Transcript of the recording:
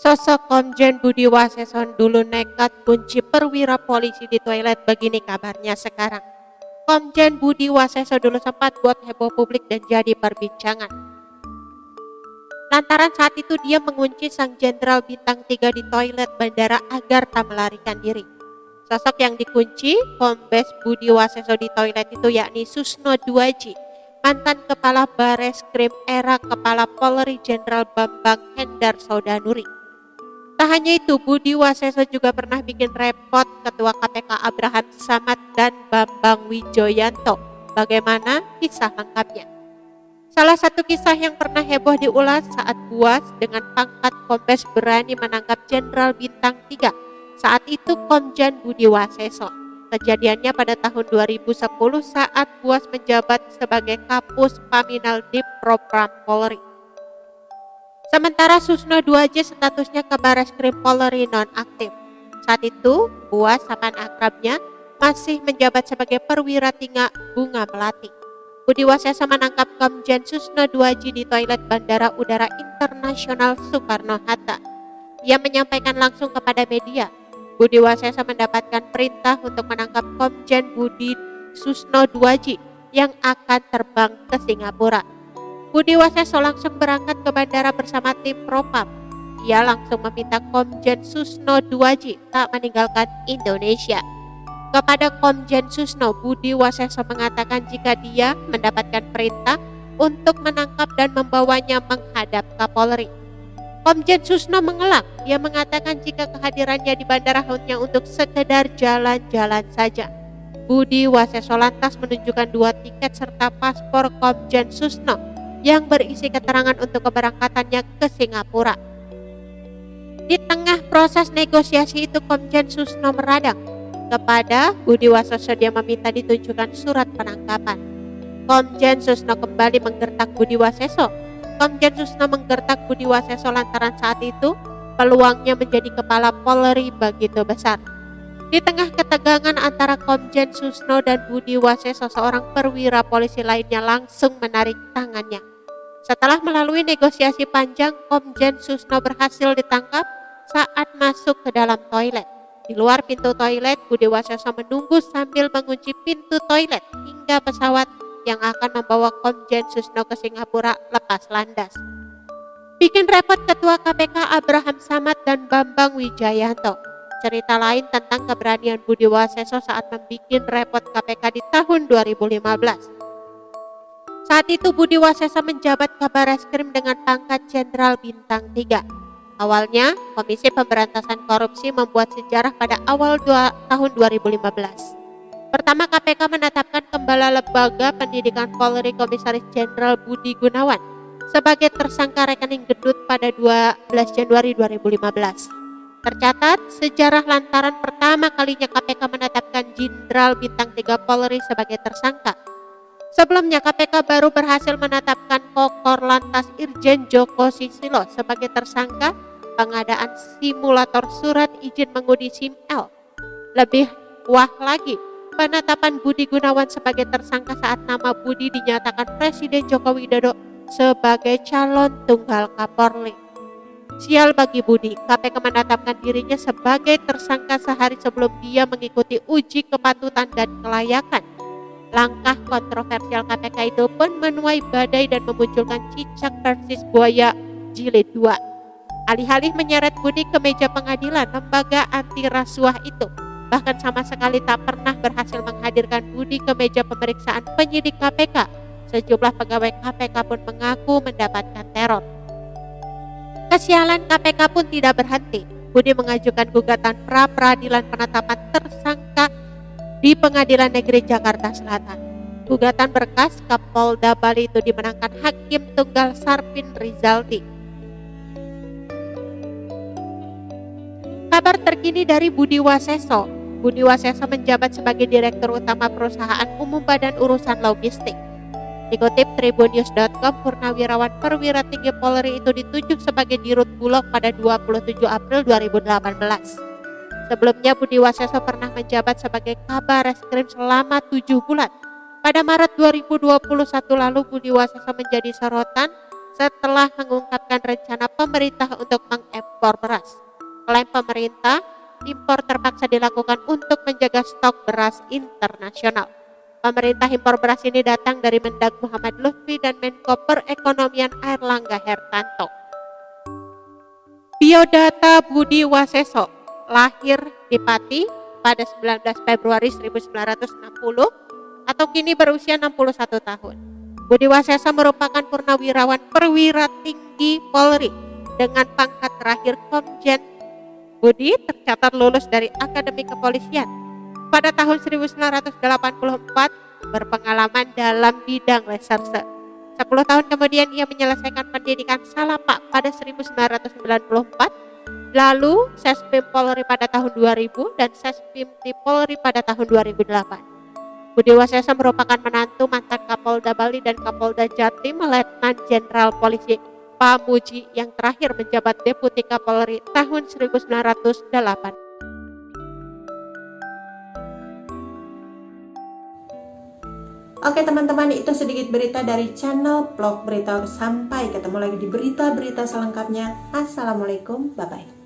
Sosok Komjen Budi Waseso dulu nekat kunci perwira polisi di toilet, begini kabarnya sekarang. Komjen Budi Waseso dulu sempat buat heboh publik dan jadi perbincangan. Lantaran saat itu dia mengunci sang jenderal bintang 3 di toilet bandara agar tak melarikan diri. Sosok yang dikunci Kombes Budi Waseso di toilet itu yakni Susno Duaji, mantan Kepala Bareskrim era Kepala Polri Jenderal Bambang Hendar Sodanuri. Tak hanya itu, Budi Waseso juga pernah bikin repot Ketua KPK Abraham Samad dan Bambang Wijoyanto. Bagaimana kisah lengkapnya? Salah satu kisah yang pernah heboh diulas saat Buas dengan pangkat Kombes berani menangkap Jenderal Bintang 3. Saat itu Komjen Budi Waseso. Kejadiannya pada tahun 2010 saat Buas menjabat sebagai Kapus Paminal Dippropam Polri. Sementara Susno Duaji statusnya Kabareskrim Polri nonaktif. Saat itu, Buas sapan akrabnya masih menjabat sebagai Perwira Tingkat Bunga Melati. Budi Waseso menangkap Komjen Susno Duaji di toilet Bandara Udara Internasional Soekarno-Hatta. Ia menyampaikan langsung kepada media. Budi Waseso mendapatkan perintah untuk menangkap Komjen Budi Susno Duaji yang akan terbang ke Singapura. Budi Waseso langsung berangkat ke bandara bersama tim Propam. Ia langsung meminta Komjen Susno Duaji tak meninggalkan Indonesia. Kepada Komjen Susno, Budi Waseso mengatakan jika dia mendapatkan perintah untuk menangkap dan membawanya menghadap Kapolri. Komjen Susno mengelak. Ia mengatakan jika kehadirannya di bandara hanya untuk sekedar jalan-jalan saja. Budi Waseso lantas menunjukkan 2 tiket serta paspor Komjen Susno yang berisi keterangan untuk keberangkatannya ke Singapura. Di tengah proses negosiasi itu, Komjen Susno meradang. Kepada Budi Waseso dia meminta ditunjukkan surat penangkapan. Komjen Susno kembali menggertak Budi Waseso. Komjen Susno menggertak Budi Waseso lantaran saat itu peluangnya menjadi Kepala Polri begitu besar. Di tengah ketegangan antara Komjen Susno dan Budi Waseso, seorang perwira polisi lainnya langsung menarik tangannya. Setelah melalui negosiasi panjang, Komjen Susno berhasil ditangkap saat masuk ke dalam toilet. Di luar pintu toilet, Budi Waseso menunggu sambil mengunci pintu toilet hingga pesawat yang akan membawa Komjen Susno ke Singapura lepas landas. Bikin repot Ketua KPK Abraham Samad dan Bambang Wijoyanto. Cerita lain tentang keberanian Budi Waseso saat membuat repot KPK di tahun 2015. Saat itu Budi Waseso menjabat Kabareskrim dengan pangkat Jenderal Bintang 3. Awalnya, Komisi Pemberantasan Korupsi membuat sejarah pada awal tahun 2015. Pertama, KPK menetapkan Kepala Lembaga Pendidikan Polri Komisaris Jenderal Budi Gunawan sebagai tersangka rekening gendut pada 12 Januari 2015. Tercatat, sejarah lantaran pertama kalinya KPK menetapkan Jenderal Bintang 3 Polri sebagai tersangka. Sebelumnya, KPK baru berhasil menetapkan Kokor Lantas Irjen Joko Susilo sebagai tersangka pengadaan simulator surat izin mengemudi SIM-L. Lebih wah lagi, penetapan Budi Gunawan sebagai tersangka saat nama Budi dinyatakan Presiden Joko Widodo sebagai calon tunggal Kapolri. Sial bagi Budi, KPK menetapkan dirinya sebagai tersangka sehari sebelum dia mengikuti uji kepatutan dan kelayakan. Langkah kontroversial KPK itu pun menuai badai dan memunculkan cicak versus buaya jilid 2. Alih-alih menyeret Budi ke meja pengadilan, lembaga anti rasuah itu bahkan sama sekali tak pernah berhasil menghadirkan Budi ke meja pemeriksaan penyidik KPK. Sejumlah pegawai KPK pun mengaku mendapatkan teror. Kesialan KPK pun tidak berhenti. Budi mengajukan gugatan pra-peradilan penetapan tersangka di Pengadilan Negeri Jakarta Selatan. Gugatan berkas Kapolda Bali itu dimenangkan Hakim Tunggal Sarpin Rizaldi. Kabar terkini dari Budi Waseso. Budi Waseso menjabat sebagai Direktur Utama Perusahaan Umum Badan Urusan Logistik. Dikutip tribunnews.com, Purnawirawan Perwira Tinggi Polri itu ditunjuk sebagai Dirut Bulog pada 27 April 2018. Sebelumnya Budi Waseso pernah menjabat sebagai Kabareskrim selama 7 bulan. Pada Maret 2021 lalu Budi Waseso menjadi sorotan setelah mengungkapkan rencana pemerintah untuk mengekspor beras. Klaim pemerintah, impor terpaksa dilakukan untuk menjaga stok beras internasional. Pemerintah impor beras ini datang dari Mendag Muhammad Lutfi dan Menko Perekonomian Airlangga Hertanto. Biodata Budi Waseso lahir di Pati pada 19 Februari 1960 atau kini berusia 61 tahun. Budi Waseso merupakan purnawirawan perwira tinggi Polri dengan pangkat terakhir Komjen. Budi tercatat lulus dari Akademi Kepolisian. Pada tahun 1984 berpengalaman dalam bidang reserse. 10 tahun kemudian ia menyelesaikan pendidikan Salapak pada 1994, lalu Sespim Polri pada tahun 2000 dan Sespim di Polri pada tahun 2008. Budi Waseso merupakan menantu mantan Kapolda Bali dan Kapolda Jatim Letnan Jenderal Polisi Pamuji yang terakhir menjabat Deputi Kapolri tahun 1908. Oke teman-teman, itu sedikit berita dari channel Vlog Berita. Sampai ketemu lagi di berita-berita selengkapnya. Assalamualaikum, bye-bye.